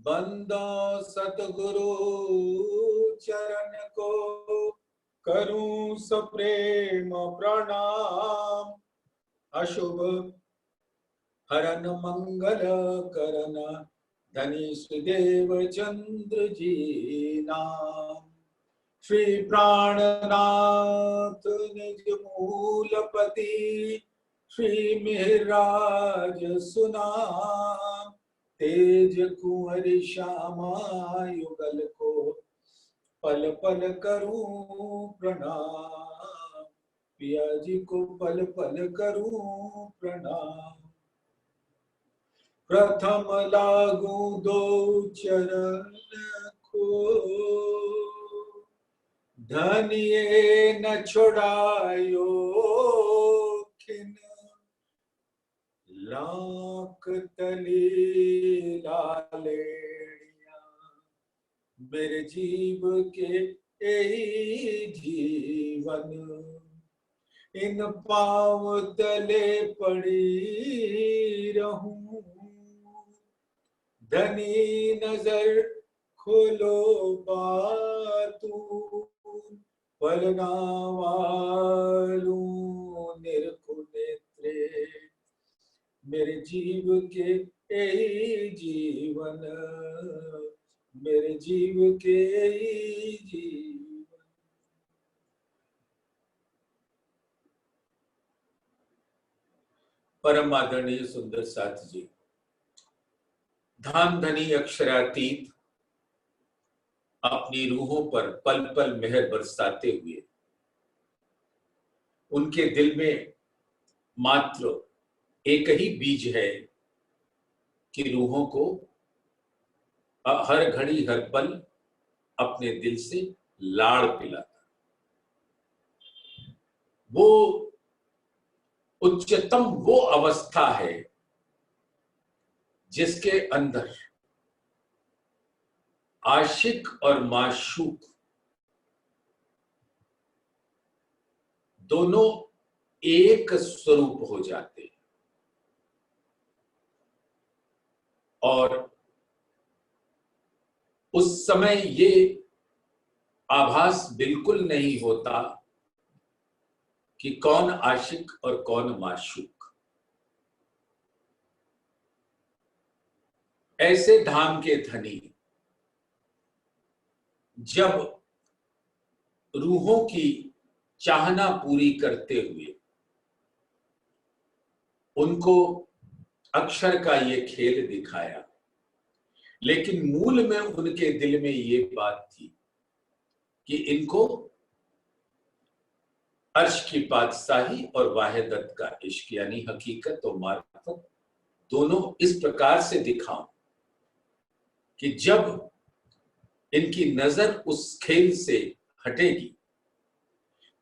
बंदो सतगुरु चरण को करूं सप्रेम प्रणाम। अशुभ हरन मंगल करन धनी श्रीदेव चंद्र जी नाम। श्री प्राणनाथ निज मूलपति श्री मिहिराज सुनाम। तेज कुंवर श्यामा युगल को पल पल करूं प्रणाम। पिया जी को पल पल करूं प्रणाम। प्रथम लागू दो चरण को धनिये न छुड़ायो खिन। लाख तली लालेड़िया मेरे जीव के यही जीवन। इन पांव तले पड़ी रहूं। धनी नजर खोलो बातू पलना वालू निरखु नेत्रे। मेरे जीव के यही जीवन। मेरे जीव के यही जीवन। परम आदरणीय सुंदर साथ जी, धाम धनी अक्षरातीत अपनी रूहों पर पल पल मेहर बरसाते हुए उनके दिल में मात्र एक ही बीज है कि रूहों को हर घड़ी हर पल अपने दिल से लाड़ पिलाता। वो उच्चतम वो अवस्था है जिसके अंदर आशिक और माशूक दोनों एक स्वरूप हो जाते हैं और उस समय ये आभास बिल्कुल नहीं होता कि कौन आशिक और कौन माशूक। ऐसे धाम के धनी जब रूहों की चाहना पूरी करते हुए उनको अक्षर का ये खेल दिखाया, लेकिन मूल में उनके दिल में ये बात थी कि इनको अर्श की बादशाही और वाहिदत का इश्क यानी हकीकत और मारिफत दोनों इस प्रकार से दिखाऊं कि जब इनकी नजर उस खेल से हटेगी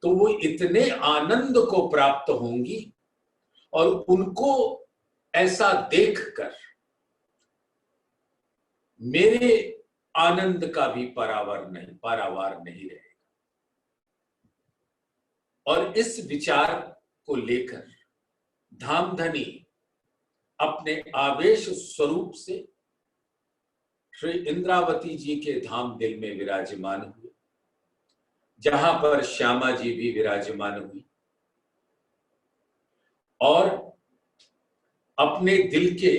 तो वो इतने आनंद को प्राप्त होंगी और उनको ऐसा देखकर मेरे आनंद का भी पारावार नहीं रहेगा। और इस विचार को लेकर धामधनी अपने आवेश स्वरूप से श्री इंद्रावती जी के धाम दिल में विराजमान हुए, जहां पर श्यामा जी भी विराजमान हुई और अपने दिल के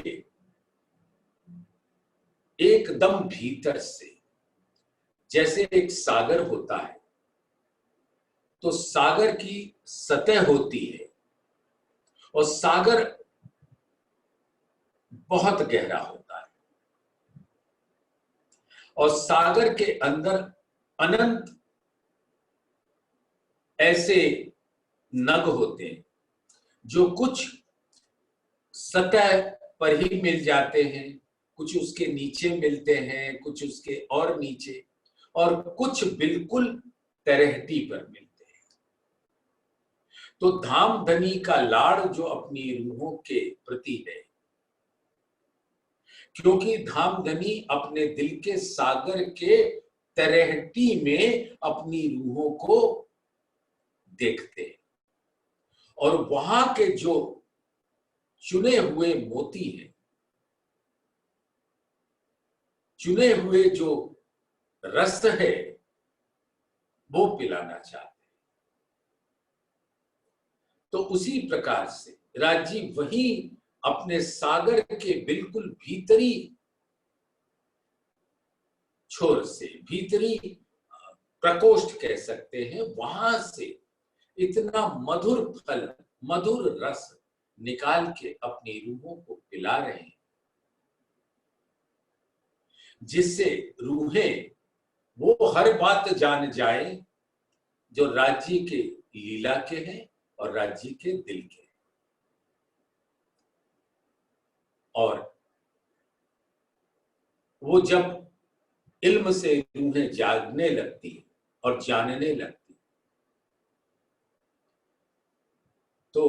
एकदम भीतर से जैसे एक सागर होता है तो सागर की सतह होती है और सागर बहुत गहरा होता है और सागर के अंदर अनंत ऐसे नग होते हैं जो कुछ सतह पर ही मिल जाते हैं, कुछ उसके नीचे मिलते हैं, कुछ उसके और नीचे, और कुछ बिल्कुल तलहटी पर मिलते हैं। तो धामधनी का लाड़ जो अपनी रूहों के प्रति है, क्योंकि धामधनी अपने दिल के सागर के तलहटी में अपनी रूहों को देखते हैं और वहां के जो चुने हुए मोती हैं, चुने हुए जो रस है वो पिलाना चाहते हैं। तो उसी प्रकार से राज जी वही अपने सागर के बिल्कुल भीतरी छोर से, भीतरी प्रकोष्ठ कह सकते हैं, वहां से इतना मधुर फल, मधुर रस निकाल के अपनी रूहों को पिला रहे हैं, जिससे रूहें वो हर बात जान जाए जो राज्य के लीला के हैं और राज्य के दिल के। और वो जब इल्म से रूहें जागने लगती और जानने लगती, तो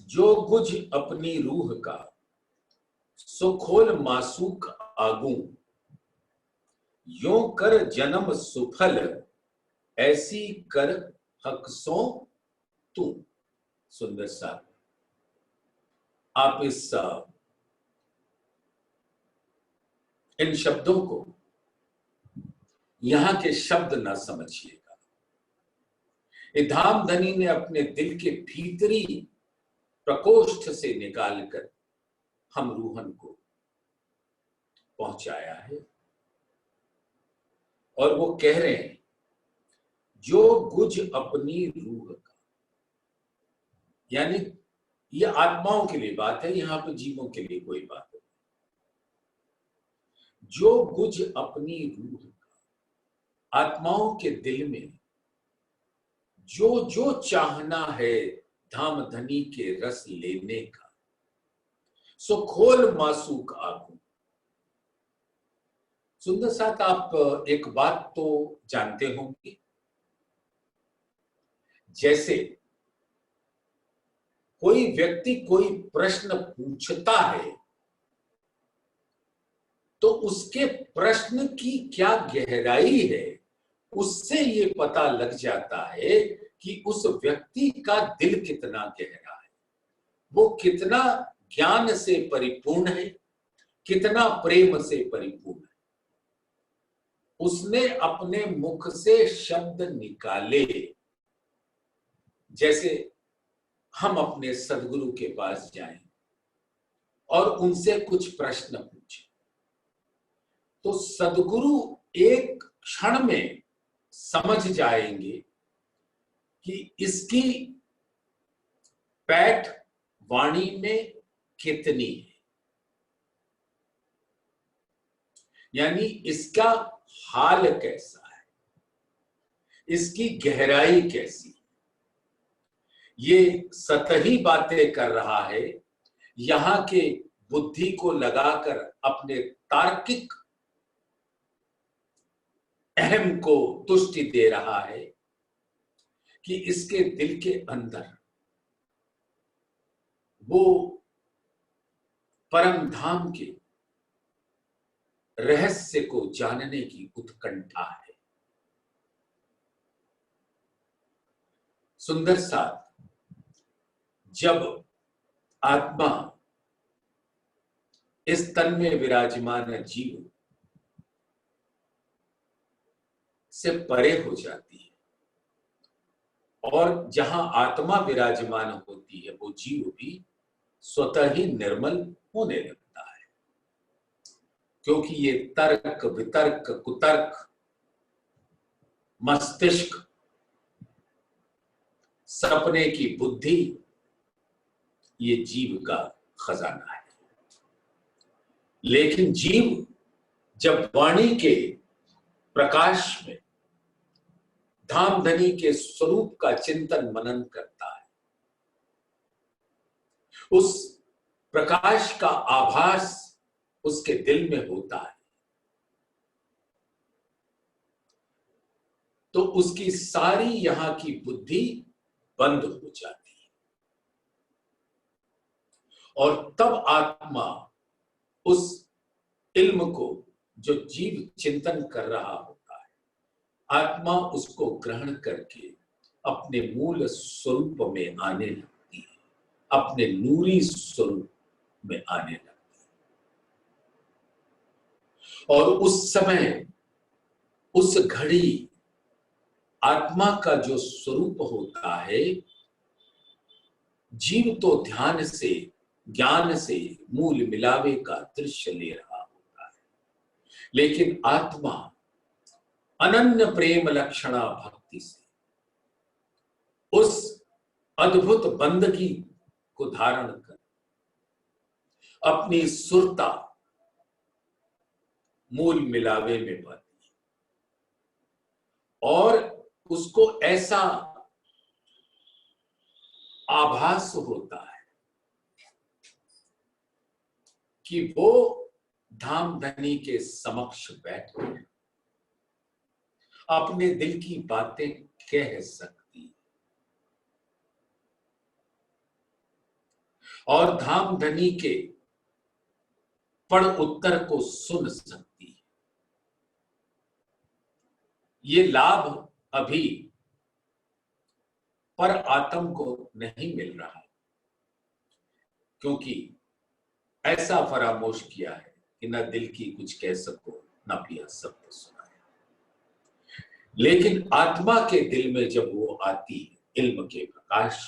जो गुज अपनी रूह का सो खोल मासूक आगू, यों कर जन्म सुफल ऐसी कर हकसों तू। सुंदर साहब, आप इन शब्दों को, यहां के शब्द ना समझिएगा। ये धामधनी ने अपने दिल के भीतरी प्रकोष्ठ से निकालकर हम रूहन को पहुंचाया है। और वो कह रहे हैं, जो गुज अपनी रूह का, यानी ये आत्माओं के लिए बात है, यहां पर जीवों के लिए कोई बात नहीं। जो गुज अपनी रूह का, आत्माओं के दिल में जो जो चाहना है धामधनी के रस लेने का, सो खोल मासूक आगू। सुंदर साथ, आप एक बात तो जानते होंगे, जैसे कोई व्यक्ति कोई प्रश्न पूछता है तो उसके प्रश्न की क्या गहराई है, उससे ये पता लग जाता है कि उस व्यक्ति का दिल कितना गहरा है, वो कितना ज्ञान से परिपूर्ण है, कितना प्रेम से परिपूर्ण है। उसने अपने मुख से शब्द निकाले, जैसे हम अपने सदगुरु के पास जाएं और उनसे कुछ प्रश्न पूछें, तो सदगुरु एक क्षण में समझ जाएंगे कि इसकी पैठ वाणी में कितनी है, यानी इसका हाल कैसा है, इसकी गहराई कैसी है। ये सतही बातें कर रहा है, यहां के बुद्धि को लगाकर अपने तार्किक अहम को तुष्टि दे रहा है कि इसके दिल के अंदर वो परम धाम के रहस्य को जानने की उत्कंठा है। सुंदर साथ, जब आत्मा इस तन में विराजमान जीव से परे हो जाती है और जहां आत्मा विराजमान होती है, वो जीव भी स्वतः ही निर्मल होने लगता है, क्योंकि ये तर्क वितर्क कुतर्क मस्तिष्क सपने की बुद्धि, ये जीव का खजाना है। लेकिन जीव जब वाणी के प्रकाश में धामधनी के स्वरूप का चिंतन मनन करता है, उस प्रकाश का आभास उसके दिल में होता है, तो उसकी सारी यहां की बुद्धि बंद हो जाती है और तब आत्मा उस इल्म को जो जीव चिंतन कर रहा होता है, आत्मा उसको ग्रहण करके अपने मूल स्वरूप में आने लगती है, अपने नूरी स्वरूप में आने लगती। और उस समय, उस घड़ी आत्मा का जो स्वरूप होता है, जीव तो ध्यान से, ज्ञान से मूल मिलावे का दृश्य ले रहा होता है, लेकिन आत्मा अनन्य प्रेम लक्षणा भक्ति से उस अद्भुत बंदगी को धारण कर अपनी सुरता मूल मिलावे में पाती है, और उसको ऐसा आभास होता है कि वो धामधनी के समक्ष बैठकर अपने दिल की बातें कह सकती है और धामधनी के पड़ उत्तर को सुन सकती है। ये लाभ अभी पर आत्म को नहीं मिल रहा, क्योंकि ऐसा फरामोश किया है कि न दिल की कुछ कह सको, न पिया शब्द सुनाया। लेकिन आत्मा के दिल में जब वो आती है इल्म के प्रकाश,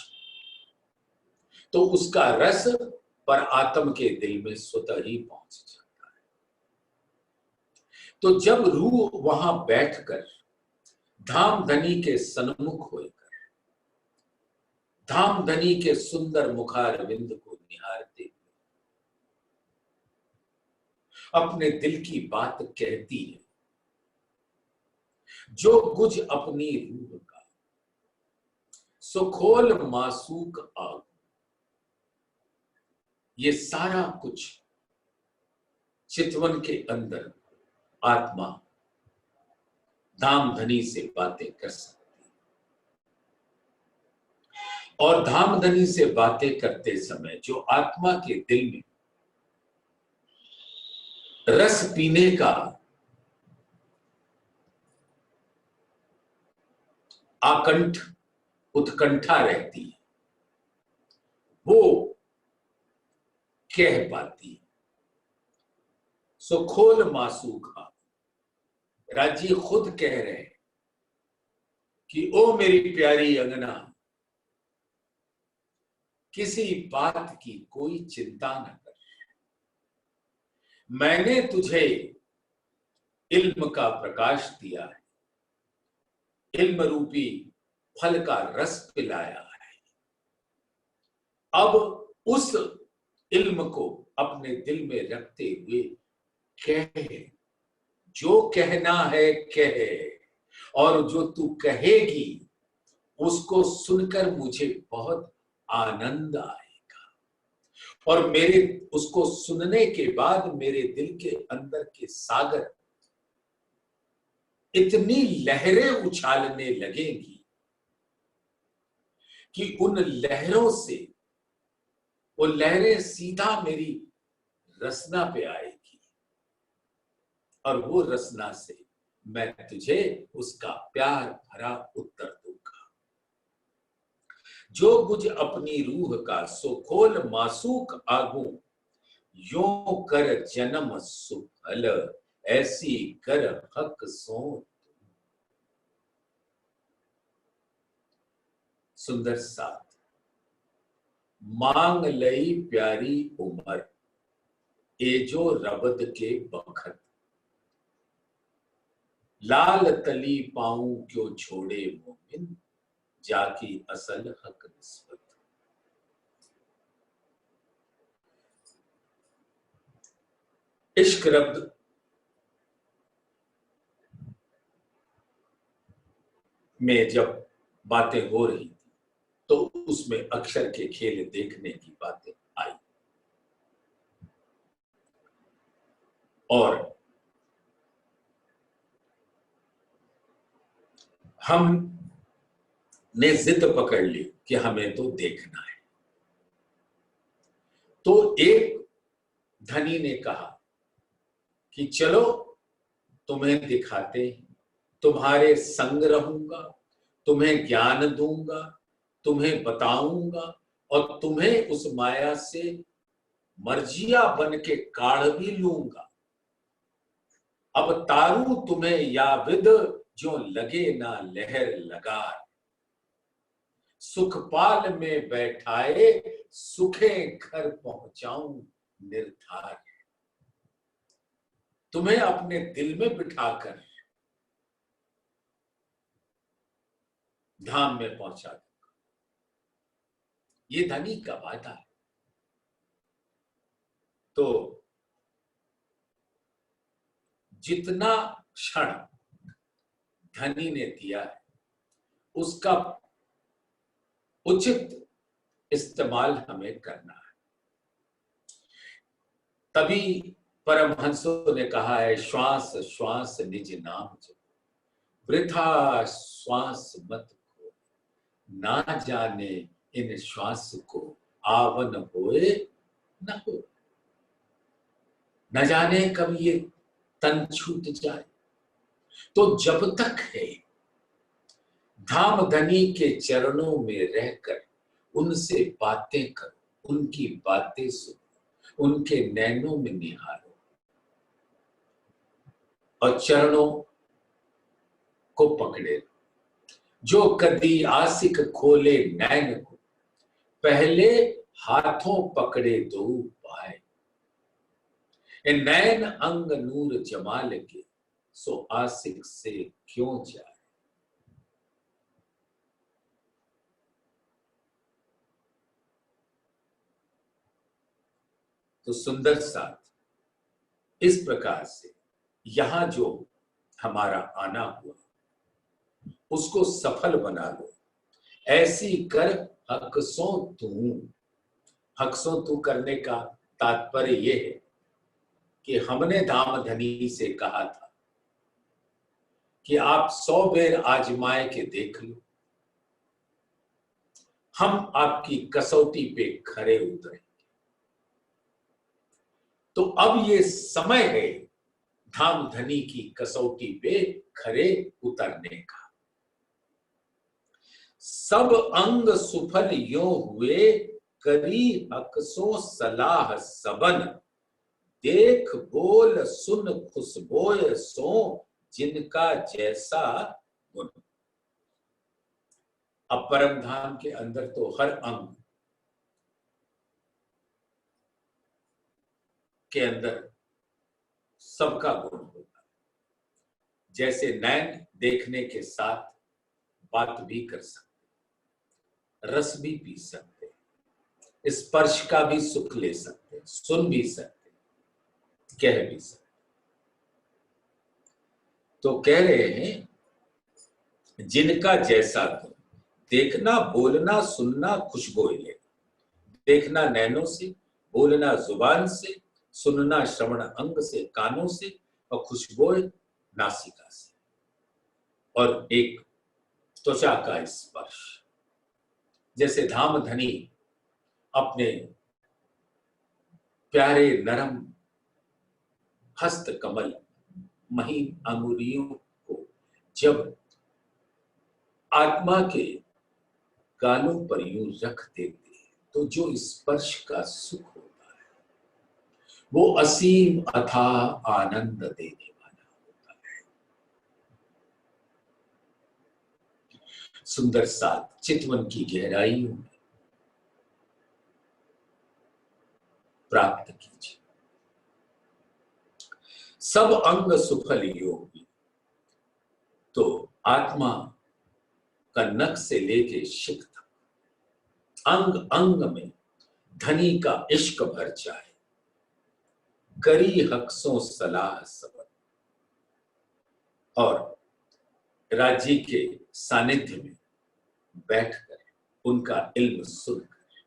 तो उसका रस पर आत्म के दिल में स्वतः ही पहुंच जाता है। तो जब रूह वहां बैठकर धामधनी के सन्मुख होकर धामधनी के सुंदर मुखारविंद को निहारते हुए अपने दिल की बात कहती है, जो कुछ अपनी रूह का सुखोल मासूक आग, ये सारा कुछ चितवन के अंदर आत्मा धामधनी से बातें कर सकती है। और धामधनी से बातें करते समय जो आत्मा के दिल में रस पीने का आकंठ उत्कंठा रहती है, वो कह पाती। सो खोल मासूखा, राजी खुद कह रहे हैं कि ओ मेरी प्यारी अंगना, किसी बात की कोई चिंता न कर, मैंने तुझे इल्म का प्रकाश दिया है, इल्म रूपी फल का रस पिलाया है। अब उस इल्म को अपने दिल में रखते हुए कहे, जो कहना है कहे, और जो तू कहेगी उसको सुनकर मुझे बहुत आनंद आएगा, और मेरे उसको सुनने के बाद मेरे दिल के अंदर के सागर इतनी लहरें उछालने लगेंगी कि उन लहरों से, वो लहरें सीधा मेरी रसना पे आएगी, और वो रसना से मैं तुझे उसका प्यार भरा उत्तर दूंगा। जो कुछ अपनी रूह का सो खोल मासूक आगू, यो कर जन्म सुफल, ऐसी कर हक सो। सुंदर साथ, मांग लई प्यारी उमर, एजो रबद के बखत, लाल तली पाऊं क्यों छोड़े मोमिन, जाकी असल हक निस्बत। इश्क रब्द में जब बातें हो रही थी तो उसमें अक्षर के खेल देखने की बातें आई, और हमने जिद पकड़ ली कि हमें तो देखना है। तो एक धनी ने कहा कि चलो तुम्हें दिखाते हैं, तुम्हारे संग रहूंगा, तुम्हें ज्ञान दूंगा, तुम्हें बताऊंगा, और तुम्हें उस माया से मर्जिया बन के काढ़ भी लूंगा। अब तारू तुम्हें या विद जो लगे ना लहर लगार। सुखपाल में बैठाए सुखे घर पहुंचाऊं निर्धार। तुम्हें अपने दिल में बिठाकर धाम में पहुंचा दूंगा। ये धनी का वादा है। तो जितना क्षण धनी ने दिया है उसका उचित इस्तेमाल हमें करना है। तभी परमहंसों ने कहा है, श्वास श्वास निज नाम जपो, वृथा श्वास मत खो, ना जाने इन श्वास को आवन होए न हो। न जाने कब ये तन छूट जाए। तो जब तक है धाम धनी के चरणों में रहकर उनसे बातें करो, उनकी बातें सुनो, उनके नैनों में निहारो और चरणों को पकड़े। जो कदी आशिक खोले नैन को, पहले हाथों पकड़े दो पाए। नैन अंग नूर जमाल के, सो आशिक से क्यों जाए। तो सुंदर साथ इस प्रकार से यहां जो हमारा आना हुआ उसको सफल बना लो। ऐसी कर हकसों तू। हकसों तू करने का तात्पर्य यह है कि हमने धाम धनी से कहा था कि आप 100 बेर आजमाए के देख लो, हम आपकी कसौटी पे खरे उतरे। तो अब ये समय है धाम धनी की कसौटी पे खरे उतरने का। सब अंग सुफल यो हुए, करी हकसों सलाह सबन। देख बोल सुन खुशबोय सो, जिनका जैसा गुण। अब परम धाम के अंदर तो हर अंग के अंदर सबका गुण होता है। जैसे नैन देखने के साथ बात भी कर सकते, रस भी पी सकते, स्पर्श का भी सुख ले सकते, सुन भी सकते, कह भी सकते। तो कह रहे हैं जिनका जैसा गुण। देखना बोलना सुनना खुशबू लेना। देखना नैनों से, बोलना जुबान से, सुनना श्रवण अंग से कानों से, और खुशबू नासिका से, और एक त्वचा का स्पर्श। जैसे धाम धनी अपने प्यारे नरम हस्त कमल महीन अंगुलियों को जब आत्मा के गालों पर यूं रख देते हैं तो जो स्पर्श का सुख होता है वो असीम अथाह आनंद देने वाला होता है। सुंदर साथ चितवन की गहराइयों में प्राप्त कीजिए। सब अंग सुफल योग। तो आत्मा का नख से लेके शिख तक अंग अंग में धनी का इश्क भर जाए। करी हकसों सलाह सबन। और राजी के सानिध्य में बैठकर उनका इल्म सुनकर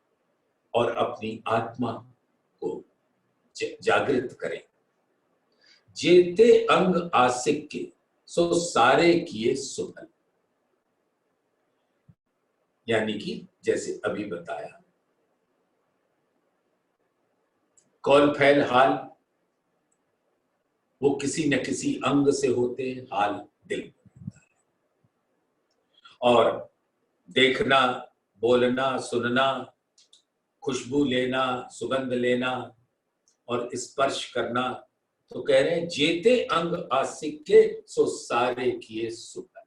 और अपनी आत्मा को जागृत करें। जेते अंग आसिक के, सो सारे किए सुफल। यानी कि जैसे अभी बताया, कौल फैल हाल वो किसी न किसी अंग से होते हैं, हाल दिल में होता है। और देखना बोलना सुनना खुशबू लेना सुगंध लेना और स्पर्श करना, तो कह रहे हैं जेते अंग आसिक के सो सारे किए सुपर।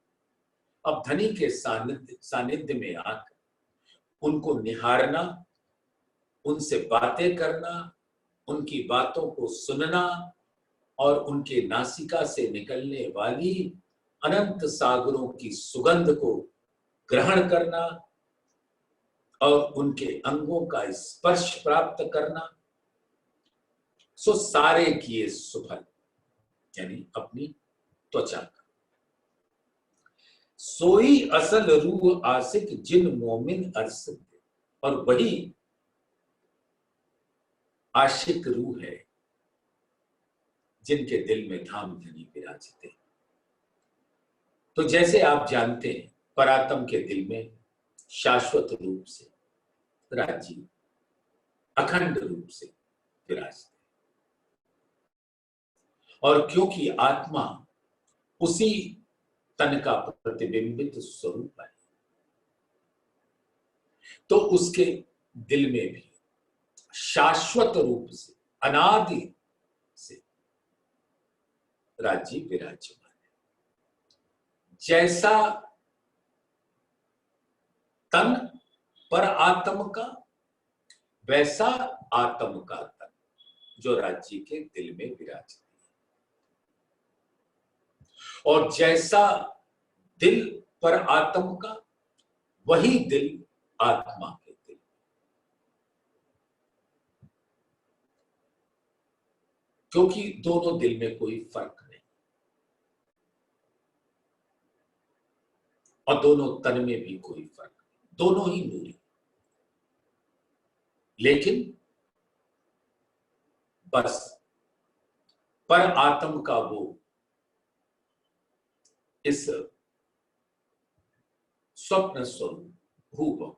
अब धनी के सानिध्य में आकर उनको निहारना, उनसे बातें करना, उनकी बातों को सुनना और उनके नासिका से निकलने वाली अनंत सागरों की सुगंध को ग्रहण करना और उनके अंगों का स्पर्श प्राप्त करना, सो सारे किए सुफल, यानी अपनी त्वचा का। सोई असल रूह आसिक जिन मोमिन अरसद, और वही आशिक रूह है जिनके दिल में धाम धनी विराजते। तो जैसे आप जानते हैं परात्म के दिल में शाश्वत रूप से राजीव अखंड रूप से विराजते, और क्योंकि आत्मा उसी तन का प्रतिबिंबित स्वरूप है, तो उसके दिल में भी शाश्वत रूप से अनादि से राजीव विराजमान है। जैसा तन पर आत्म का, वैसा आत्म का तन जो राज्य के दिल में विराजती है, और जैसा दिल पर आत्म का, वही दिल आत्मा के दिल। क्योंकि दोनों दिल में कोई फर्क नहीं, और दोनों तन में भी कोई फर्क नहीं, दोनों ही नूरी। लेकिन बस पर आत्म का वो इस स्वप्न स्वरूप हूबहू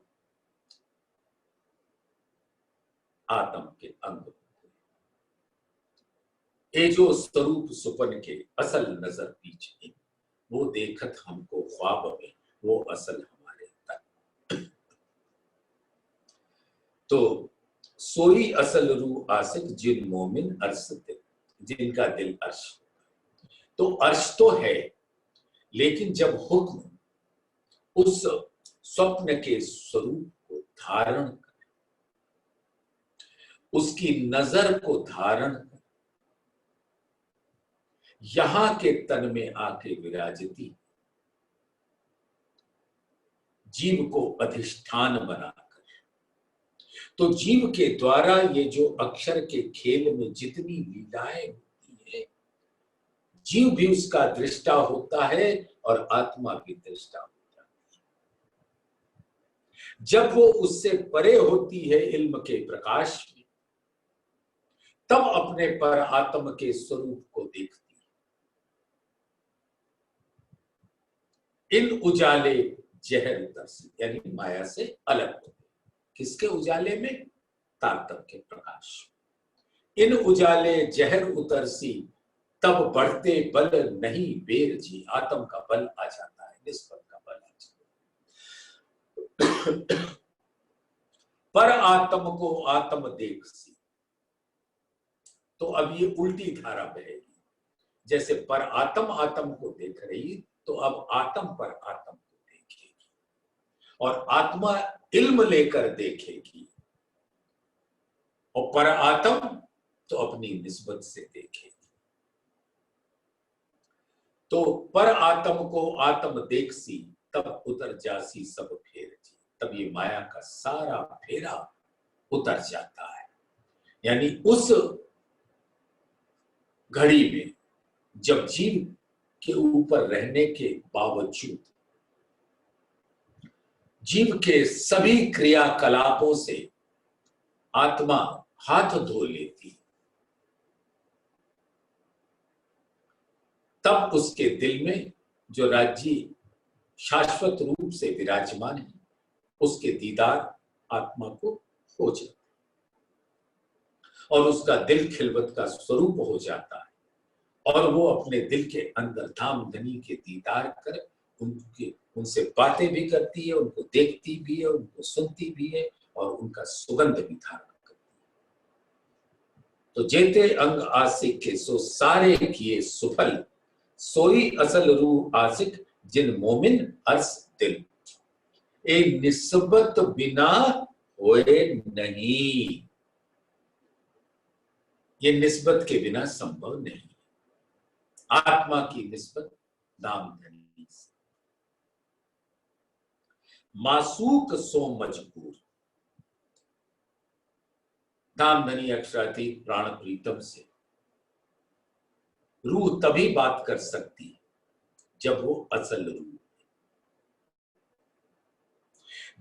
आत्म के अंग, ए जो स्वरूप सुपन के असल नजर पीछे, वो देखत हमको ख्वाब में वो असल हमारे तन। तो सोई असल रूह आसिक जिन मोमिन अर्श, जिनका दिल अर्श। तो अर्श तो है, लेकिन जब हुक्म उस स्वप्न के स्वरूप को धारण करे, उसकी नजर को धारण करे, यहां के तन में आके विराजती, जीव को अधिष्ठान बनाकर, तो जीव के द्वारा ये जो अक्षर के खेल में जितनी लीलाएं होती है, जीव भी उसका दृष्टा होता है और आत्मा भी दृष्टा होता है। जब वो उससे परे होती है इल्म के प्रकाश में, तब अपने पर आत्म के स्वरूप को देखती है। इन उजाले जहर उतरसी, यानी माया से अलग होते। किसके उजाले में? तारतम्य के प्रकाश। इन उजाले जहर उतरसी, तब बढ़ते बल नहीं बेर जी, आत्म का बल आ जाता है, निस्बत का बल आ जाता है। पर आत्म को आत्म देख सी, तो अब ये उल्टी धारा बहेगी। जैसे पर आत्म आत्म को देख रही, तो अब आत्म पर आत्म को देखेगी, और आत्मा इल्म लेकर देखेगी, और पर आत्म तो अपनी निस्बत से देखेगी। तो पर आत्म को आत्म देख सी, तब उतर जासी सब फेर जी, तब ये माया का सारा फेरा उतर जाता है। यानी उस घड़ी में जब जीव के ऊपर रहने के बावजूद जीव के सभी क्रियाकलापों से आत्मा हाथ धो लेती, तब उसके दिल में जो राज्य शाश्वत रूप से विराजमान है, उसके दीदार आत्मा को हो जाता और उसका दिल खिलवत का स्वरूप हो जाता है, और वो अपने दिल के अंदर धाम धनी के दीदार कर उनसे बातें भी करती है, उनको देखती भी है, उनको सुनती भी है, और उनका सुगंध भी धारण करती है। तो जेते अंग आशिक के सो सारे किए सुफल, सोई असल रूह आशिक जिन मोमिन हर्ष दिल। ए निस्बत बिना होए नहीं, ये निस्बत के बिना संभव नहीं। आत्मा की निस्बत नाम धनी से। मासूक सो मजबूर, नाम धनी अक्षरातीत प्राण प्रीतम से रूह तभी बात कर सकती है जब वो असल रूह।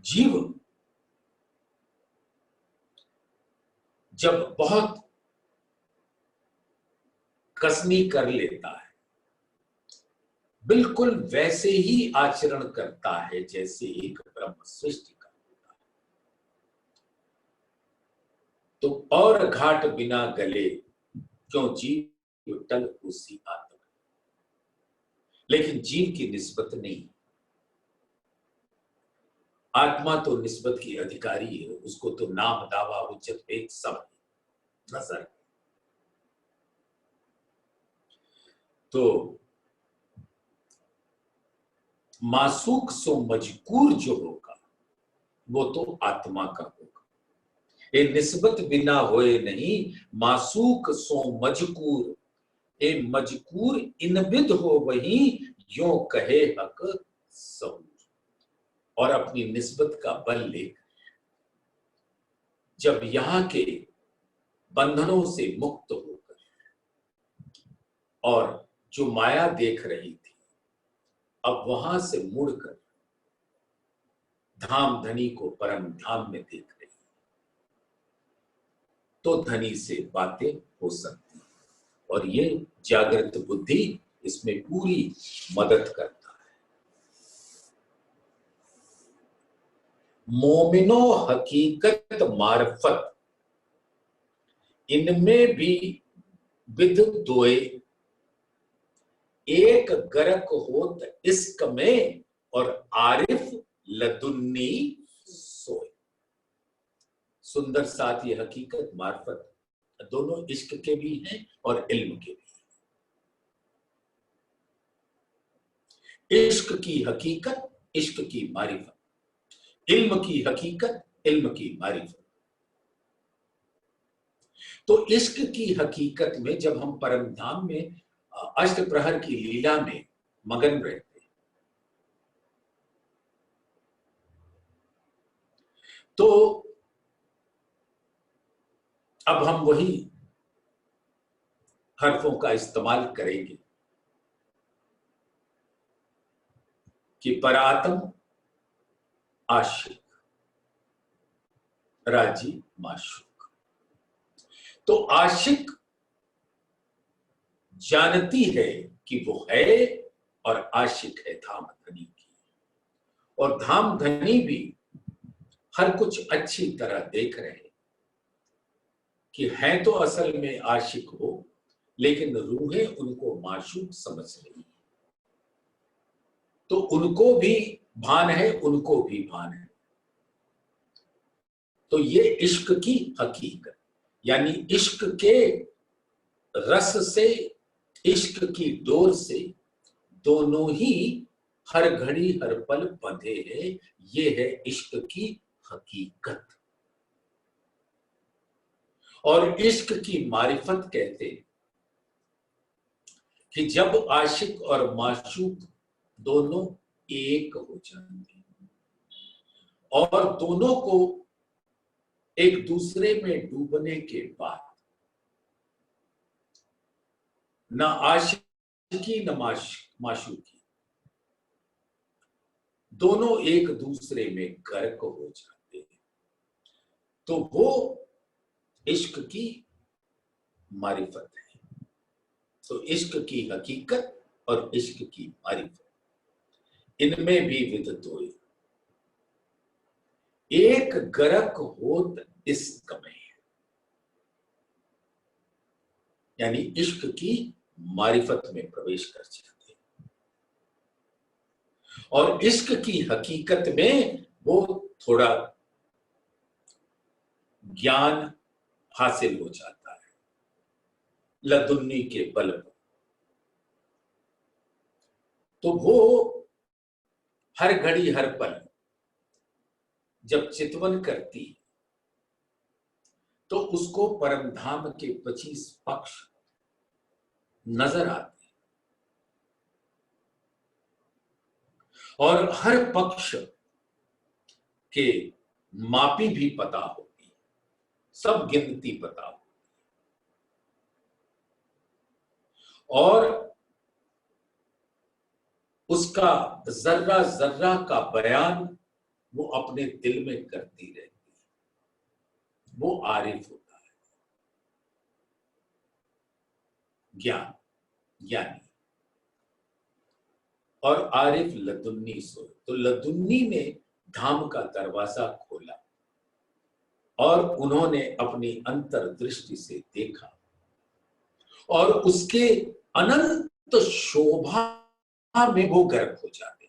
जीव जब बहुत कसनी कर लेता है, बिल्कुल वैसे ही आचरण करता है जैसे एक ब्रह्म सृष्टि का होता है। तो और घाट बिना गले क्यों जीव टल उसी आत्मा। लेकिन जीव की निस्बत नहीं, आत्मा तो निस्बत की अधिकारी है, उसको तो नाम दावा उच्चत एक सब नजर। तो मासूक सो मजकूर जो होगा वो तो आत्मा का होगा। ये निस्बत बिना होए नहीं, मासूक सो मजकूर, ए मजकूर इनबिद हो वही यो कहे हक सहूर। और अपनी निस्बत का बल लेकर जब यहां के बंधनों से मुक्त होकर और जो माया देख रही थी, अब वहां से मुड़कर धाम धनी को परम धाम में देख रही, तो धनी से बातें हो सकती हैं। और ये जागृत बुद्धि इसमें पूरी मदद करता है। मोमिनो हकीकत मार्फत, इनमें भी विध दोए, एक गरक होत इश्क में और आरिफ लदुन्नी सोए। सुंदर साथ ये हकीकत मार्फत दोनों इश्क के भी हैं और इल्म के भी। इश्क की हकीकत, इश्क की मारिफत, इल्म की हकीकत, इल्म की मारिफत। तो इश्क की हकीकत में जब हम परम धाम में अष्ट प्रहर की लीला में मगन रहते, तो अब हम वही हरफों का इस्तेमाल करेंगे कि परातम आशिक, राजी माशूक। तो आशिक जानती है कि वो है और आशिक है धाम धनी की, और धाम धनी भी हर कुछ अच्छी तरह देख रहे कि है तो असल में आशिक हो, लेकिन रूहें उनको माशूक समझ रही। तो उनको भी भान है, उनको भी भान है। तो ये इश्क की हकीकत, यानी इश्क के रस से, इश्क की डोर से दोनों ही हर घड़ी हर पल बंधे हैं। ये है इश्क की हकीकत। और इश्क की मारिफत कहते हैं कि जब आशिक और माशूक दोनों एक हो जाते हैं और दोनों को एक दूसरे में डूबने के बाद न आशिकी न माशूकी, दोनों एक दूसरे में गर्क हो जाते हैं, तो वो इश्क की मारिफत है। तो इश्क की हकीकत और इश्क की मारिफत, इनमें भी विध दोए, एक गरक होत इश्क में, यानी इश्क की मारिफत में प्रवेश कर जाते हैं। और इश्क की हकीकत में वो थोड़ा ज्ञान हासिल हो जाता है, लदुन्नी के बल पर। तो वो हर घड़ी हर पल जब चितवन करती तो उसको परमधाम के 25 पक्ष नजर आते और हर पक्ष के मापी भी पता होती, सब गिनती पता होती और उसका जर्रा जर्रा का बयान वो अपने दिल में करती रहती है। वो आरिफ होता है, ज्ञानी। और आरिफ लदुन्नी सोए, तो लदुन्नी ने धाम का दरवाजा खोला और उन्होंने अपनी अंतर्दृष्टि से देखा और उसके अनंत शोभा में वो गर्क हो जाते।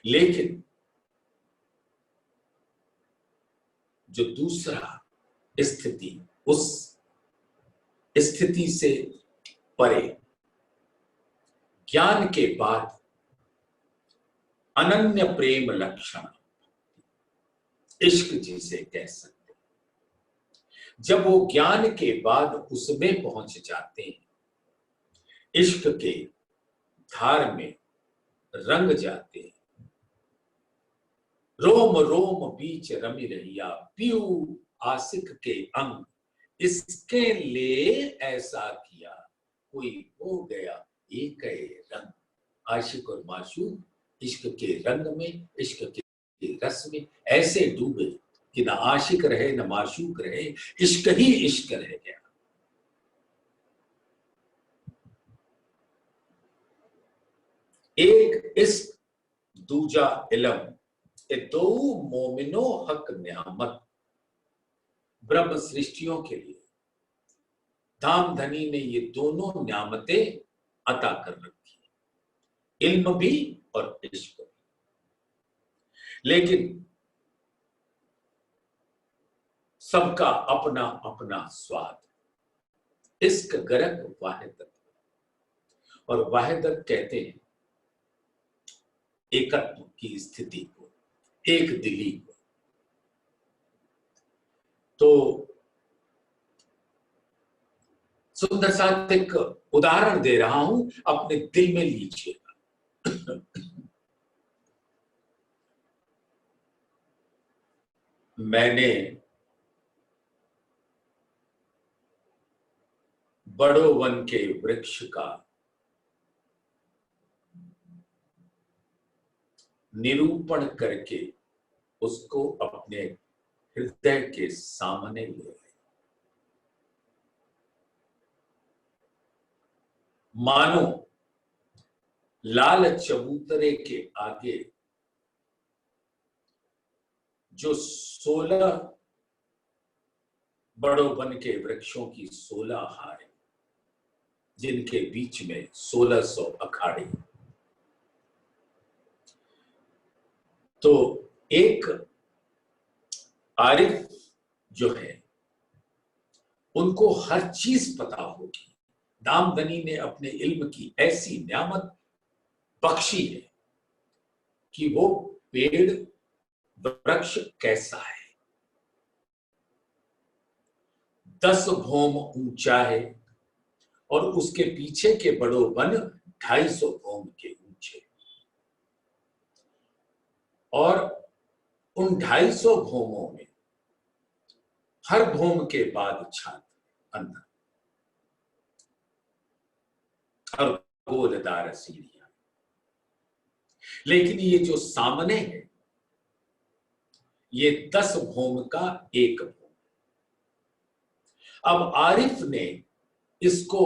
लेकिन जो दूसरा स्थिति, उस स्थिति से परे ज्ञान के बाद अनन्य प्रेम लक्षण, इश्क जिसे कह सकते, जब वो ज्ञान के बाद उसमें पहुंच जाते हैं, इश्क के धार में रंग जाते हैं, रोम रोम बीच रमी रहिया पीऊ आशिक के अंग, इसके लिए ऐसा किया कोई हो गया एक रंग। आशिक और माशूक इश्क के रंग में, इश्क के रस में ऐसे डूबे कि ना आशिक रहे न माशूक रहे, इश्क ही इश्क रह गया। एक इश्क दूजा इल्म, ये दो मोमिनो हक न्यामत। ब्रह्म सृष्टियों के लिए धाम धनी ने ये दोनों न्यामतें अता कर रखी, इल्म भी और इश्क भी। लेकिन सबका अपना अपना स्वाद। इश्क गरक वाहिदत, और वाहिदत कहते हैं एकत्व की स्थिति को, एक दिली को। तो सुंदर साथ एक उदाहरण दे रहा हूं, अपने दिल में लीजिएगा। मैंने बड़ो वन के वृक्ष का निरूपण करके उसको अपने हृदय के सामने ले आए। मानो लाल चबूतरे के आगे जो 16 बड़ो वन के वृक्षों की 16 हारें, जिनके बीच में 1600 अखाड़े। तो एक आरिफ जो है उनको हर चीज पता होगी। दामदनी ने अपने इल्म की ऐसी न्यामत बख्शी है कि वो पेड़ वृक्ष कैसा है, 10 भौम ऊंचा है और उसके पीछे के बड़ो वन 250 भौम के ऊंचे, और उन 250 भौमों में हर भौम के बाद छात अंदर और गोलदार सीढ़ियां। लेकिन ये जो सामने है ये 10 भौम का एक भौम। अब आरिफ ने इसको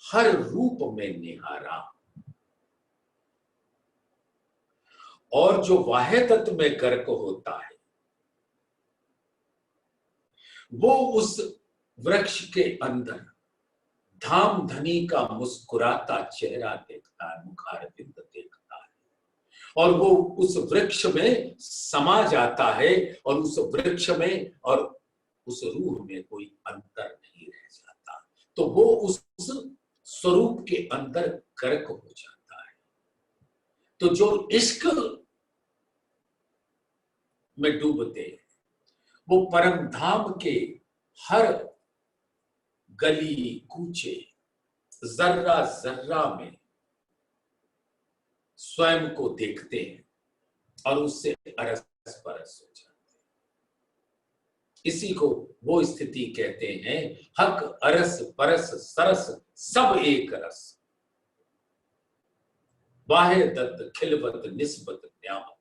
हर रूप में निहारा और जो वाहिदत में गर्क होता है वो उस वृक्ष के अंदर धाम धनी का मुस्कुराता चेहरा देखता है, मुखारबिंद देखता है, और वो उस वृक्ष में समा जाता है और उस वृक्ष में और उस रूह में कोई अंतर नहीं रह जाता, तो वो उस स्वरूप के अंदर गर्क हो जाता है। तो जो इश्क में डूबते हैं वो परम धाम के हर गली कूचे, जर्रा जर्रा में स्वयं को देखते हैं और उससे अरस परस हो जाते हैं। इसी को वो स्थिति कहते हैं, हक अरस परस सरस सब एक रस, वाहे दत्त खिलवत निस्बत न्यामत,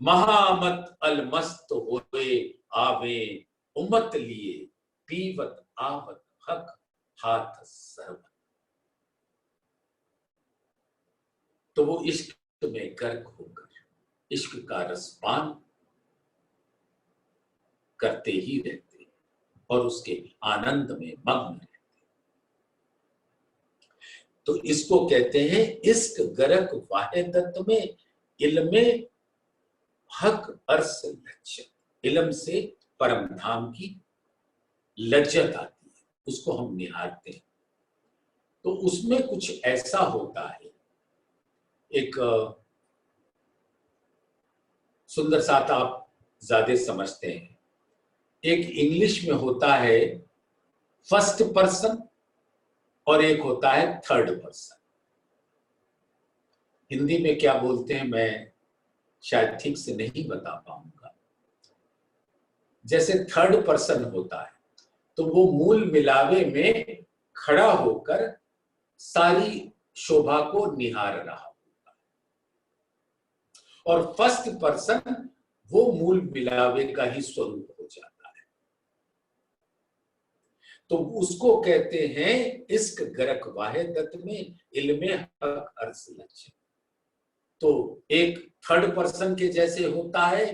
महामत अलमस्त होए आवे उम्मत लिए, पीवत आवत हक हाथ सरबत। तो वो इश्क में गर्क होकर इश्क का रसपान करते ही रहते और उसके आनंद में मग्न रहते। तो इसको कहते हैं इश्क गरक वाहिदत में इल्मे हक अर्स लज्जत। इल्म से परम धाम की लज्जत आती है, उसको हम निहारते हैं। तो उसमें कुछ ऐसा होता है, एक सुंदर साथ आप ज्यादा समझते हैं, एक इंग्लिश में होता है फर्स्ट पर्सन और एक होता है थर्ड पर्सन। हिंदी में क्या बोलते हैं मैं शायद ठीक से नहीं बता पाऊंगा। जैसे थर्ड पर्सन होता है तो वो मूल मिलावे में खड़ा होकर सारी शोभा को निहार रहा होता है, और फर्स्ट पर्सन वो मूल मिलावे का ही स्वरूप हो जाता है। तो उसको कहते हैं इश्क गरक वाहिदत में इल्मे हक अर्स लज्जत। तो एक थर्ड पर्सन के जैसे होता है,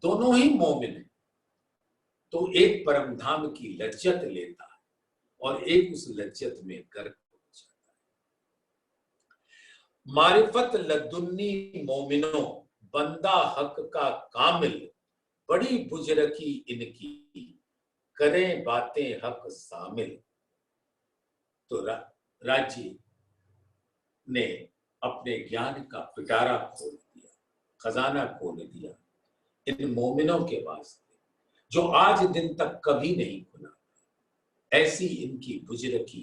दोनों ही मोमिन है, तो एक परम धाम की लज्जत लेता है और एक उस लज्जत में गर्क हो जाता है। मारिफत लदुन्नी मोमिनो बंदा हक का कामिल, बड़ी बुजरकी इनकी करें बातें हक शामिल। तो राजी ने अपने ज्ञान का पिटारा खोल दिया, खजाना खोल दिया इन मोमिनों के वास्ते जो आज दिन तक कभी नहीं खुला। ऐसी इनकी बुजरकी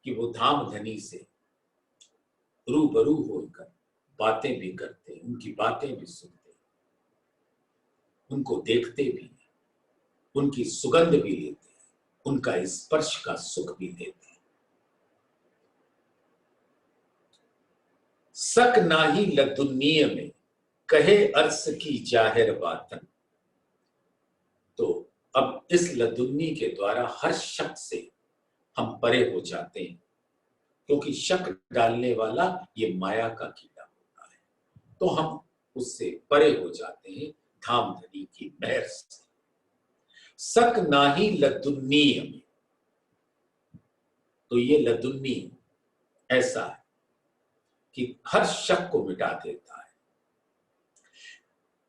कि वो धाम धनी से रूबरू होकर बातें भी करते, उनकी बातें भी सुनते, उनको देखते भी, उनकी सुगंध भी लेते, उनका स्पर्श का सुख भी लेते। सक नाही लदुन्निय में कहे अर्स की जाहिर बातन। तो अब इस लदुन्नी के द्वारा हर शक से हम परे हो जाते हैं, क्योंकि शक डालने वाला ये माया का कीड़ा होता है। तो हम उससे परे हो जाते हैं धाम धनी की महर से। सक नाही लदुन्निय में, तो ये लदुन्नी ऐसा है कि हर शक को मिटा देता है,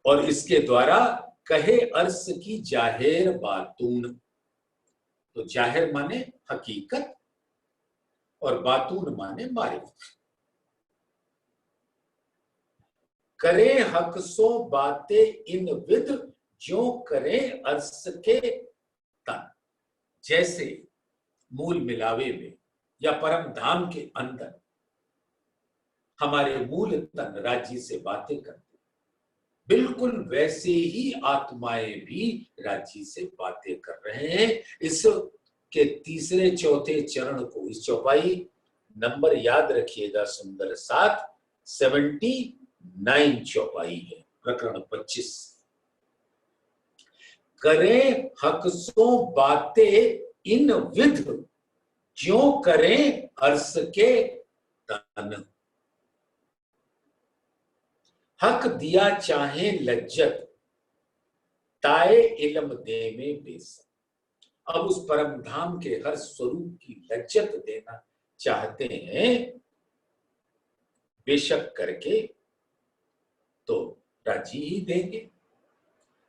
और इसके द्वारा कहे अर्स की जाहिर बातून। तो जाहिर माने हकीकत और बातून माने मारिफत। करे हक सो बातें इन विद जो करे अर्स के तन। जैसे मूल मिलावे में या परम धाम के अंदर हमारे मूल तन राज्य से बातें करते, बिल्कुल वैसे ही आत्माएं भी राज्य से बातें कर रहे हैं। इस के तीसरे चौथे चरण को, इस चौपाई नंबर याद रखिएगा सुंदर साथ, 79 चौपाई है, प्रकरण 25। करें हकसों बातें इन विध ज्यों करें अर्स के तन। हक दिया चाहे लज्जत ताए इल्म दे में बेसन। अब उस परम धाम के हर स्वरूप की लज्जत देना चाहते हैं बेशक करके, तो राजी ही देंगे।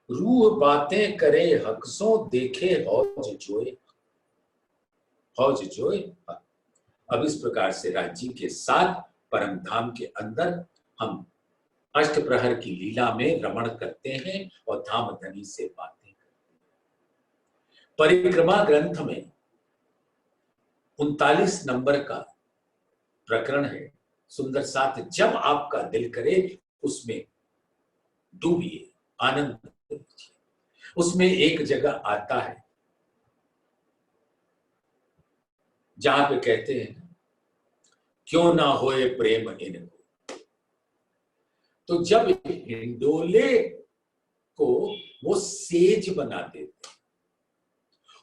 रूह बातें करे हकसों देखे हौज जोए, हौज जोए। अब इस प्रकार से राज्य के साथ परम धाम के अंदर हम अष्टप्रहर की लीला में रमण करते हैं और धाम धनी से बातें करते हैं। परिक्रमा ग्रंथ में 39 नंबर का प्रकरण है सुंदर साथ, जब आपका दिल करे उसमें डूबिए, आनंद लीजिए। उसमें एक जगह आता है जहां पे कहते हैं क्यों ना होए प्रेम इनको। तो जब हिंडोले को वो सेज बना देते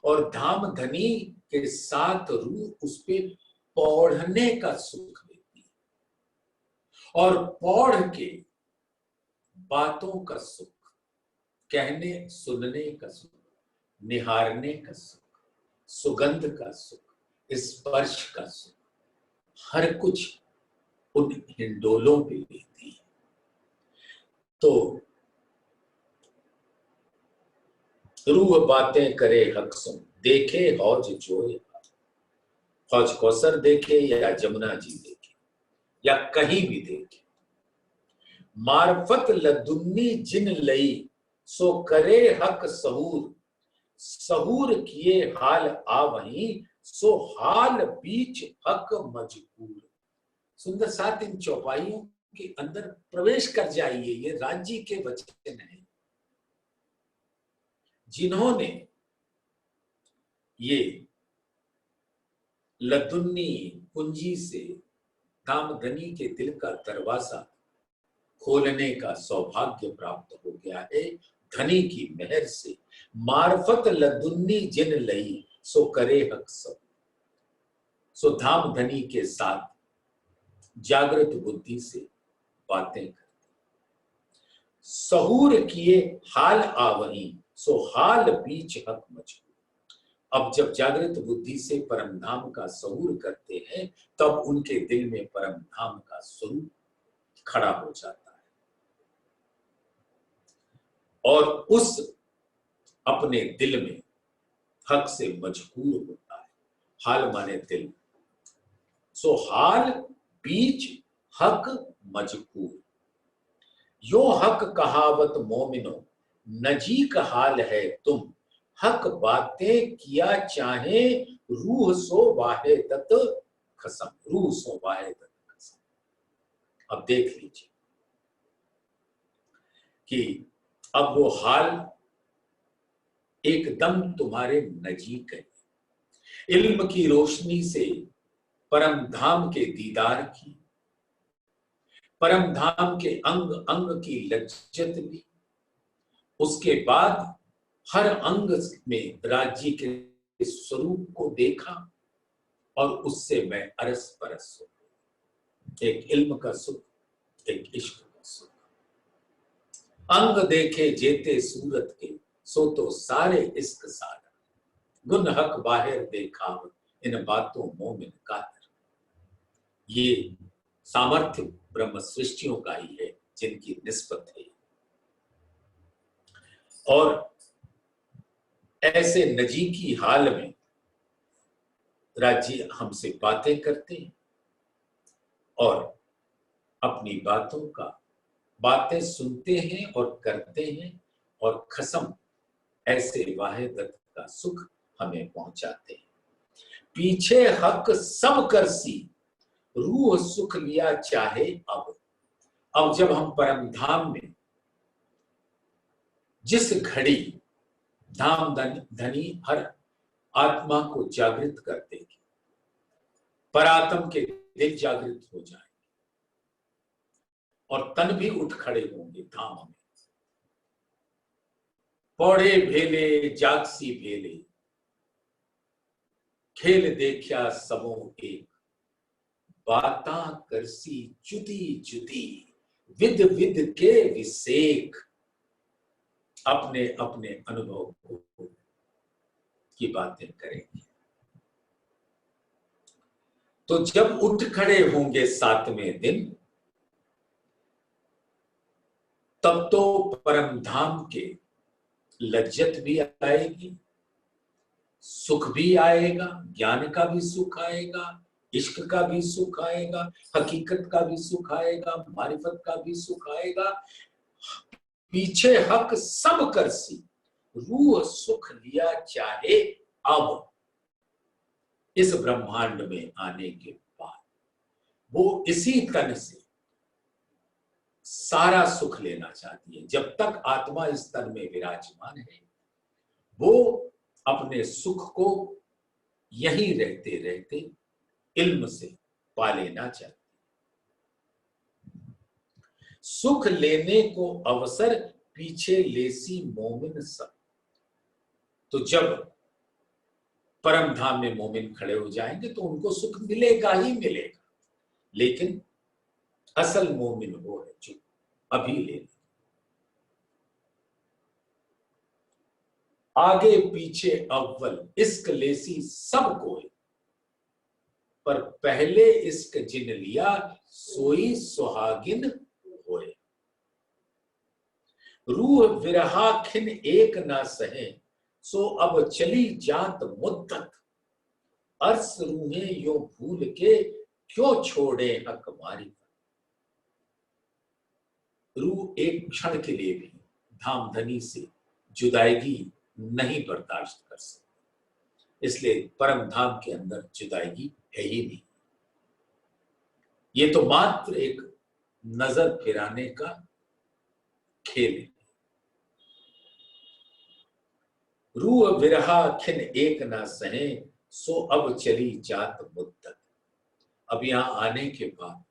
और धाम धनी के साथ रूह उस पे पौढ़ने का सुख देती है और पौढ़ के बातों का सुख, कहने सुनने का सुख, निहारने का सुख, सुगंध का सुख, स्पर्श का सुख, हर कुछ उन हिंडोलों पे लेती है। तो रूह बातें करे हक सुन देखे हौज जोए, हौज कौसर देखे या जमुना जी देखे या कहीं भी देखे, मार्फत लदुन्नी जिन लई सो करे हक सहूर, सहूर किए हाल आ वहीं सो हाल बीच हक मजबूर। सुंदर साथ इन चौपाइयों के अंदर प्रवेश कर जाइए, ये राज्य के वचन हैं जिन्होंने ये लदुन्नी कुंजी से कामधनी के दिल का दरवाजा खोलने का सौभाग्य प्राप्त हो गया है धनी की मेहर से। मार्फत लदुन्नी जिन लई सो करे हक सब, सो धाम धनी के साथ जागृत बुद्धि से बातें करते, सहूर किए हाल आवही सो हाल बीच हक मजबूर। अब जब जागृत बुद्धि से परम धाम का सहूर करते हैं तब उनके दिल में परम धाम का स्वरूप खड़ा हो जाता है और उस अपने दिल में हक से मजबूर होता है। हाल माने दिल, सो हाल बीच हक मजबूर। यो हक कहावत मोमिनो नजीक हाल है तुम, हक बातें किया चाहे रूह सो वाहे दत खसम, रूह सो वाहे दत खसम। अब देख लीजिए कि अब वो हाल एकदम तुम्हारे नजीक है। इल्म की रोशनी से परम धाम के दीदार की, परम धाम के अंग अंग की लज्जत ली, उसके बाद हर अंग में राज्य के स्वरूप को देखा और उससे मैं अरस परस हो, एक इल्म का सुख, एक इश्क का सुख। अंग देखे जेते सूरत के सो तो सारे इश्क सारा, गुन हक बाहर देखा इन बातों मोमिन कातर। ये सामर्थ्य ब्रह्म सृष्टियों का ही है जिनकी निस्बत है। और ऐसे नजीकी हाल में राज्य हमसे बातें करते हैं और अपनी बातें सुनते हैं और करते हैं और खसम ऐसे वाहिदत का सुख हमें पहुंचाते हैं। पीछे हक सब करसी रूह सुख लिया चाहे अब जब हम परम धाम में जिस घड़ी धाम धनी हर आत्मा को जागृत कर देगी, परात्म के दिल जागृत हो जाएंगे और तन भी उठ खड़े होंगे धाम में। पौड़े भेले जागसी भेले खेल देखा सबों एक, बाता करसी जुदी जुदी विद विद के विसेक। अपने अपने अनुभव की बातें करेंगे। तो जब उठ खड़े होंगे 7वें दिन तब तो परम धाम के लज्जत भी आएगी, सुख भी आएगा, ज्ञान का भी सुख आएगा, इश्क का भी सुख आएगा, हकीकत का भी सुख आएगा, मारिफत का भी सुख आएगा। पीछे हक सब करसी, रूह सुख लिया चाहे अब। इस ब्रह्मांड में आने के बाद वो इसी तन से सारा सुख लेना चाहती है। जब तक आत्मा इस तन में विराजमान है, वो अपने सुख को यहीं रहते रहते इल्म से पा लेना चाहती है। सुख लेने को अवसर पीछे लेसी मोमिन सब। तो जब परम धाम में मोमिन खड़े हो जाएंगे तो उनको सुख मिलेगा ही मिलेगा, लेकिन असल मोमिन वो है जो अभी ले। आगे पीछे अव्वल इश्क लेसी सब कोई, पर पहले इश्क जिन लिया सोई सुहागिन होए। रूह विरहा खिन एक ना सहे, सो अब चली जात मुद्दत। अर्स रूहें यो भूल के क्यों छोड़े हक मारी। रूह एक क्षण के लिए भी धामधनी से जुदाईगी नहीं बर्दाश्त कर सकती, इसलिए परम धाम के अंदर जुदाईगी है ही नहीं। ये तो मात्र एक नजर फिराने का खेल है। रूह विरहा खिन एक ना सहे, सो अब चली जात मुद्दत। अब यहां आने के बाद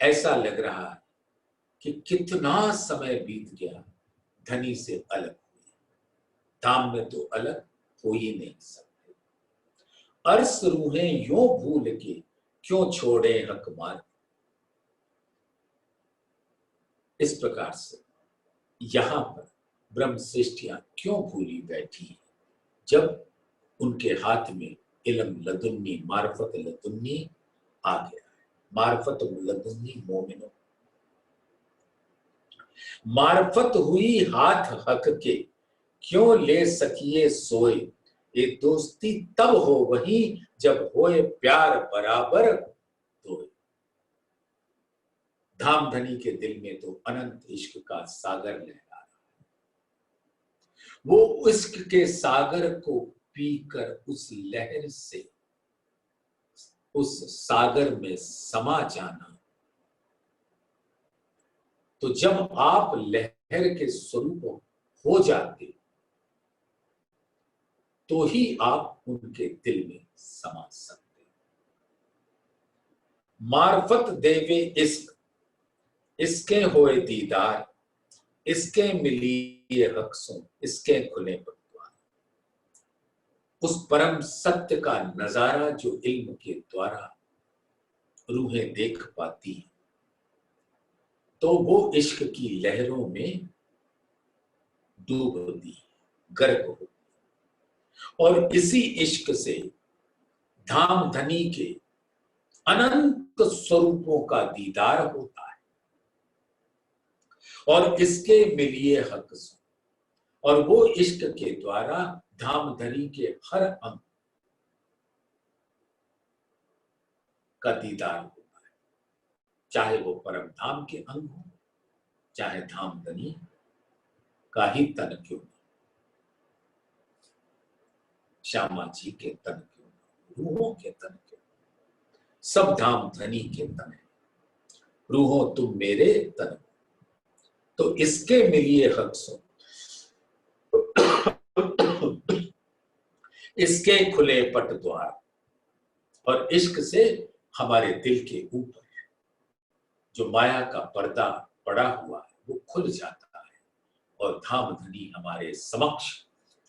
ऐसा लग रहा है कि कितना समय बीत गया धनी से अलग हुए। धाम में तो अलग हो ही नहीं सकते। अर्स रूहें यूं भूल के क्यों छोड़े हक मार। इस प्रकार से यहां पर ब्रह्म सृष्टियां क्यों भूली बैठी है, जब उनके हाथ में इल्म लदुन्नी मार्फत लदुन्नी आ गया है। मार्फत लदुन्नी मोमिनो, मार्फत हुई हाथ हक के क्यों ले सकिए सोए। ये दोस्ती तब हो वही जब होए प्यार बराबर धोए। धामधनी के दिल में तो अनंत इश्क का सागर लहरा रहा है। वो इश्क के सागर को पीकर उस लहर से उस सागर में समा जाना। तो जब आप लहर के स्वरूप हो जाते तो ही आप उनके दिल में समा सकते। मार्फत देवे इश्क, इसके होए दीदार, इसके मिलिए हक्सों, इसके खुले पटवार। उस परम सत्य का नजारा जो इल्म के द्वारा रूहें देख पाती हैं, तो वो इश्क की लहरों में डूबती, गर्क होती। और इसी इश्क से धामधनी के अनंत स्वरूपों का दीदार होता है। और इसके मिलिए हक, और वो इश्क के द्वारा धामधनी के हर अंग का दीदार होता है, चाहे वो परम धाम के अंग हो, चाहे धामधनी का ही तन क्यों न, श्यामा जी के तन क्यों न, रूहों के तन क्यों न, सब धामधनी के तन है। रूहों तुम मेरे तन, तो इसके मिलिए हक सो, इसके खुले पट द्वार। और इश्क से हमारे दिल के ऊपर जो माया का पर्दा पड़ा हुआ है वो खुल जाता है, और धामधनी हमारे समक्ष,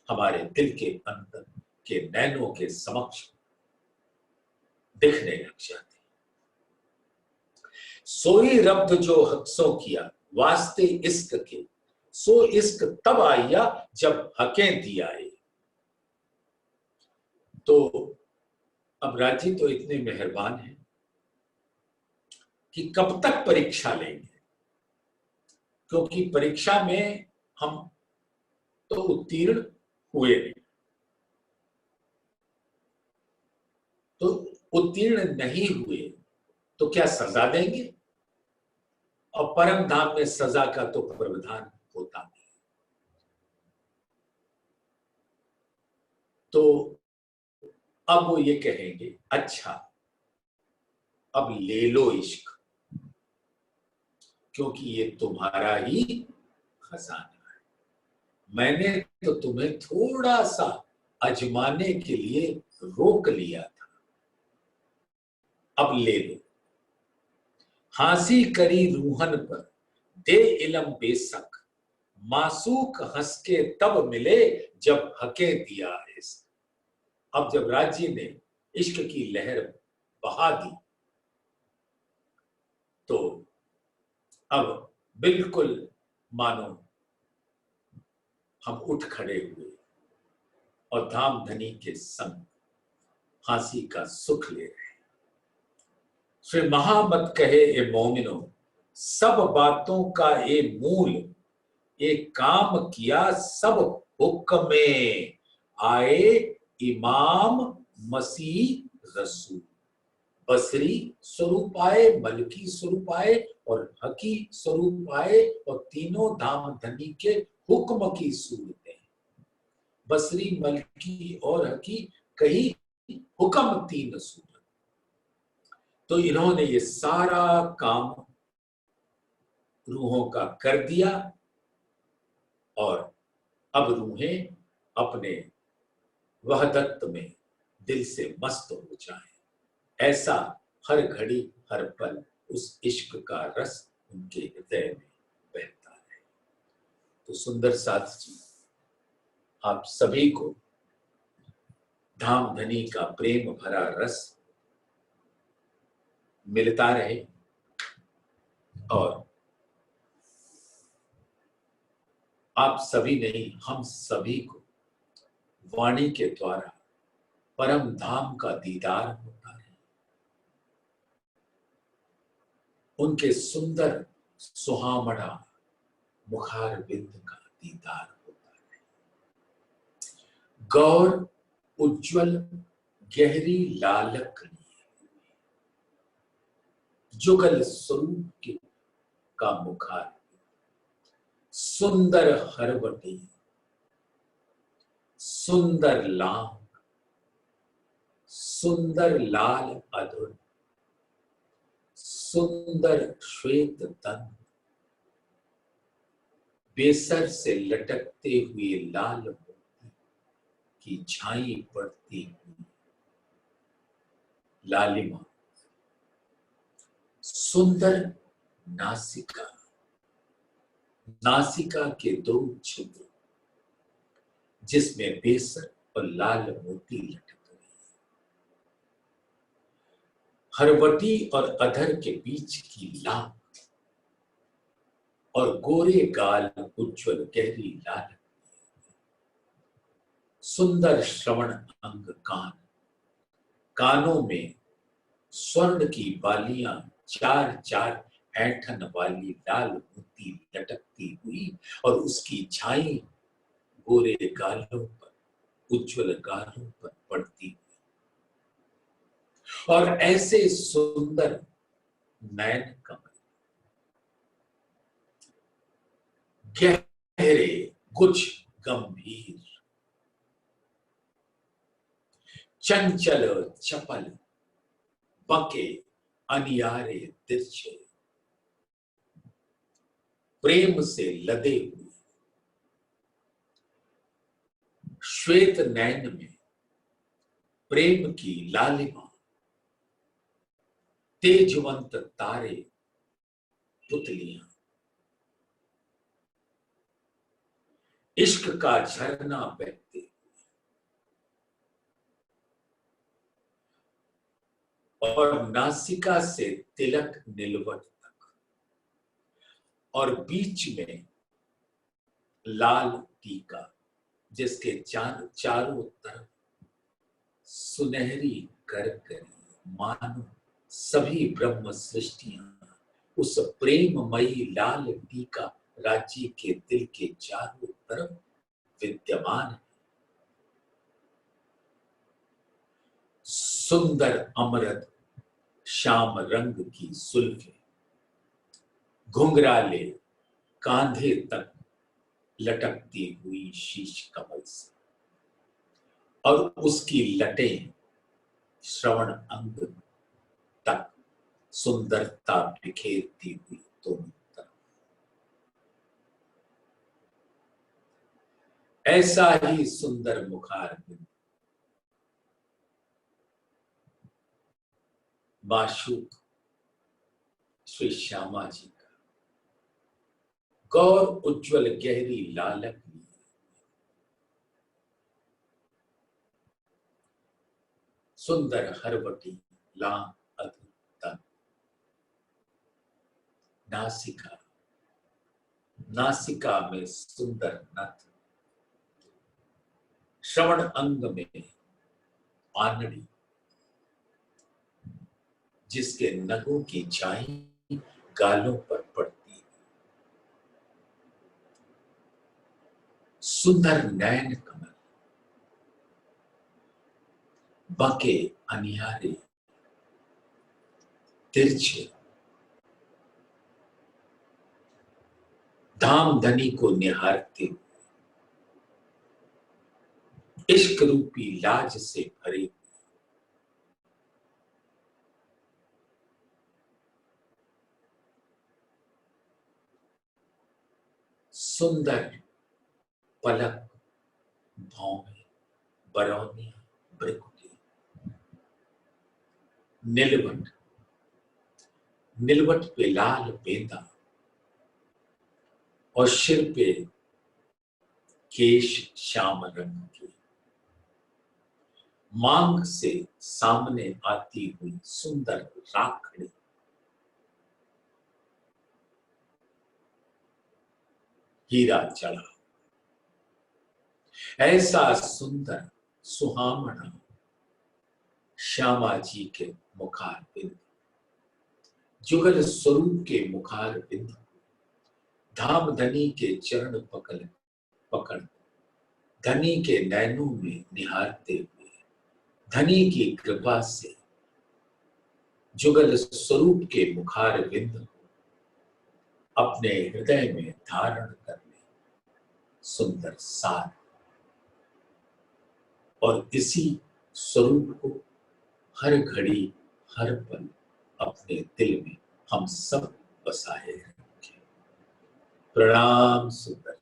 हमारे दिल के अंदर के नैनों के समक्ष दिखने लग जाती। सोई रब्द जो हक्सों किया वास्ते इश्क के, सो इश्क तब आया जब हकें दियाए। तो अब राजी तो इतने मेहरबान हैं कि कब तक परीक्षा लेंगे, क्योंकि परीक्षा में हम तो उत्तीर्ण हुए नहीं। तो उत्तीर्ण नहीं हुए तो क्या सजा देंगे? और परम धाम में सजा का तो प्रावधान होता नहीं। तो अब वो ये कहेंगे, अच्छा अब ले लो इश्क, क्योंकि ये तुम्हारा ही खजाना है। मैंने तो तुम्हें थोड़ा सा आजमाने के लिए रोक लिया था, अब ले लो। हंसी करी रूहन पर दे इलम बेशक, मासूक हंस के तब मिले जब हके दिया इश्क। अब जब राज्य ने इश्क की लहर बहा दी तो अब बिल्कुल मानो हम उठ खड़े हुए और धाम धनी के संग फांसी का सुख ले रहे। श्री महामत कहे ए मोमिनो, सब बातों का ए मूल, एक काम किया सब हुक्म में आए इमाम मसीह रसूल। बसरी स्वरूप आए, मलकी स्वरूप आए और हकी स्वरूप आए, और तीनों धाम धनी के हुक्म की सूरतें। बसरी, मलकी और हकी कही हुक्म तीन सूरत। तो इन्होंने ये सारा काम रूहों का कर दिया और अब रूहें अपने वहदत में दिल से मस्त हो जाएं। ऐसा हर घड़ी हर पल उस इश्क का रस उनके हृदय में बहता है। तो सुंदर साथ जी, आप सभी को धाम धनी का प्रेम भरा रस मिलता रहे और आप सभी नहीं, हम सभी को वाणी के द्वारा परम धाम का दीदार होता है। उनके सुंदर सुहावना मुखार बिंद का दीदार होता है। गौर उज्जवल गहरी लालक जुगल स्वरूप के का मुखार, सुंदर हरवटी, सुंदर लांग, सुंदर लाल अधुर, सुंदर श्वेत तन, बेसर से लटकते हुए लाल मोती की छाई पड़ती हुई लालिमा, सुंदर नासिका, नासिका के दो छिद्र जिसमें बेसर और लाल मोती लटक रही है, हरवटी और अधर के बीच की लाल और गोरे गाल उज्जवल गहरी लाल, सुंदर श्रवण अंग कान, कानों में स्वर्ण की बालियां चार चार ऐंठन वाली लाल मोती लटकती हुई और उसकी छाई गोरे गालों पर, उज्जवल गालों पर पड़ती हुई, और ऐसे सुंदर नयन कमल, गहरे कुछ गंभीर, चंचल चपल, बके अनियारे तिरछे, प्रेम से लदे हुए, श्वेत नयन में प्रेम की लालिमा, तेजवंत तारे पुतलियां, इश्क का झरना बहते और नासिका से तिलक नीलवट तक, और बीच में लाल टीका जिसके चारों तरफ सुनहरी कर करी मानो सभी ब्रह्म सृष्टियां उस प्रेममयी लाल टीका राज्य के दिल के चारों तरफ विद्यमान है। सुंदर अमृत श्याम रंग की जुल्फे घुंघराले कांधे तक लटकती हुई शीश कमल से, और उसकी लटें श्रवण अंग तक सुंदरता बिखेरती हुई दोनों तरफ। ऐसा ही सुंदर मुखार माशूक श्री श्यामा जी का गौर उज्जवल गहरी लालक लिए सुंदर हरवटी लाम अधुतन नासिका, नासिका में सुंदर नथ, श्रवण अंग में आनड़ी जिसके नगों की छाई गालों पर पड़ती, सुंदर नैन कमल बाके अनिहारे तिरछे धामधनी को निहारते इश्क रूपी लाज से भरे सुंदर पलक भौवें बरौनिया भृकुटी नीलवट, नीलवट पे लाल बेंदा और सिर पे केश श्याम रंग के, मांग से सामने आती हुई सुंदर राखड़ी, हीरा चढ़ा। ऐसा सुंदर सुहावना श्यामा जी के मुखार बिंद, जुगल स्वरूप के मुखार बिंद, धामधनी के चरण पकड़ धनी के नैनों में निहारते हुए धनी की कृपा से जुगल स्वरूप के मुखार बिंद को अपने हृदय में धारण कर ले सुंदर सार, और इसी स्वरूप को हर घड़ी हर पल अपने दिल में हम सब बसाए रखें। प्रणाम सुंदर।